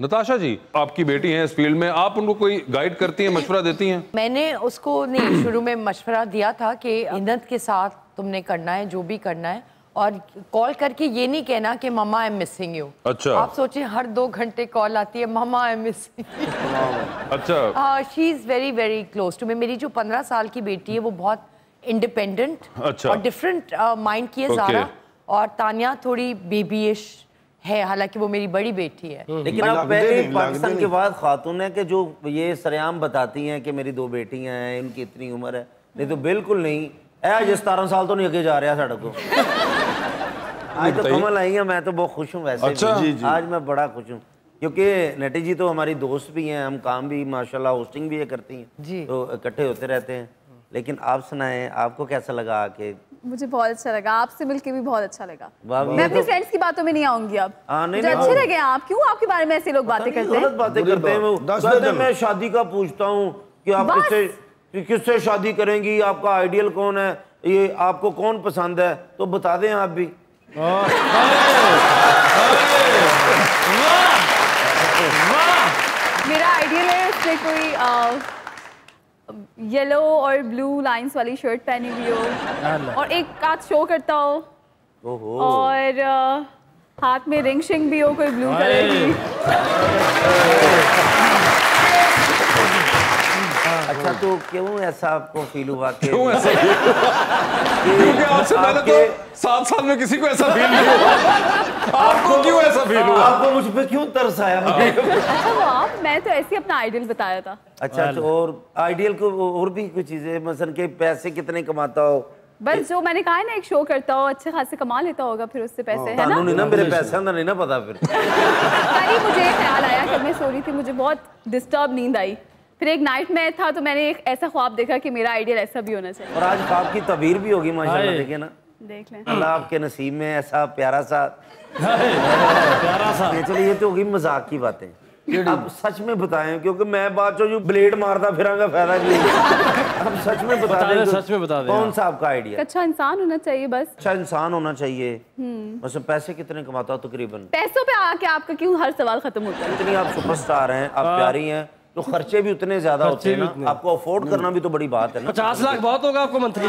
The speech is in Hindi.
नताशा जी, आपकी बेटी है इस फील्ड में, आप उनको कोई गाइड करती हैं, मशवरा देती हैं? मैंने उसको नहीं शुरू में मशवरा दिया था कि हिम्मत के साथ तुमने करना है जो भी करना है, और कॉल करके ये नहीं कहना कि mamma I am missing you. अच्छा। आप सोचिए हर 2 घंटे कॉल आती है, मम्मा आई एम मिसिंग। अच्छा। She is very very close to me. मेरी जो 15 साल की बेटी है वो बहुत इंडिपेंडेंट अच्छा। और डिफरेंट माइंड की है ज़ारा, और तानिया थोड़ी बेबीइश है, हालांकि वो मेरी बड़ी बेटी है। लेकिन आप पहले पाकिस्तान के बाद खातून है कि जो ये सरेआम बताती हैं कि मेरी 2 बेटियां हैं, इनकी इतनी उम्र है, नहीं तो बिल्कुल नहीं। आज 17 साल तो नहीं अगे जा रहा सड़क को। आज तो कमल आई है, मैं तो बहुत खुश हूँ वैसे। अच्छा। आज मैं बड़ा खुश हूँ क्योंकि नटी जी तो हमारी दोस्त भी हैं, हम काम भी माशाल्लाह होस्टिंग भी ये करती हैं जी, तो इकट्ठे होते रहते हैं। लेकिन आप सुनाएं, आपको कैसा लगा आके? मुझे बहुत अच्छा लगा, आपसे मिलके भी बहुत अच्छा लगा। मैं अपनी फ्रेंड्स की बातों में नहीं आऊंगी अब। मुझे अच्छे लगे आप। क्यों आपके बारे में ऐसे लोग बातें करते हैं? गलत बातें करते हैं। मैं शादी का पूछता हूँ कि आप किससे शादी करेंगी, आपका आइडियल कौन है, ये आपको कौन पसंद है, तो बता दें आप भी। मेरा आइडियल है उसमें कोई येलो और ब्लू लाइंस वाली शर्ट पहनी हुई हो और एक आध शो करता हो और हाथ में रिंग शिंग भी हो कोई ब्लू कलर की। अच्छा, तो क्यों ऐसा आपको फील हुआ? क्यों ऐसा? क्योंकि आपसे पहले तो 7 साल में किसी को ऐसा फील नहीं हुआ। आपको क्यों ऐसा फील हुआ? आपको मुझ पे क्यों तरस आया? अच्छा वो आप, मैं तो ऐसे ही अपना आइडियल बताया था। अच्छा, तो और आइडियल को और भी कुछ चीजें, मसलन के पैसे कितने कमाता हो? बस जो मैंने कहा है ना, एक शो करता हो, अच्छे खासे कमा लेता होगा, फिर उससे पैसे, है ना? नहीं ना, मेरे पैसे नहीं ना पता फिर। कल मुझे ख्याल आया कि मैं सो रही थी, मुझे बहुत डिस्टर्ब नींद आई, फिर एक नाइट में था तो मैंने एक ऐसा ख्वाब देखा कि मेरा आइडियल ऐसा भी होना चाहिए। और आज ख्वाब की तबीर भी होगी माशाल्लाह, देखिए ना, देख लें। अल्लाह आपके नसीब में ऐसा प्यारा सा चलिए, ये तो होगी मजाक की बातें। अब सच में बताएं, क्योंकि मैं बात जो ब्लेड मारता फिरांगा फायदा नहीं। अब सच में बता दें, सच में बता दें कौन सा आपका आइडिया? अच्छा इंसान होना चाहिए बस। अच्छा इंसान होना चाहिए। बस पैसे कितने कमाता हो तकरीबन? पैसों पे आके आपका क्यों हर सवाल खत्म होता है? इतनी आप सुपरस्टार हैं, आप प्यारी हैं, तो खर्चे भी उतने ज्यादा होते हैं ना, आपको अफोर्ड करना भी तो बड़ी बात है ना। 50 लाख बहुत होगा आपको मंथली।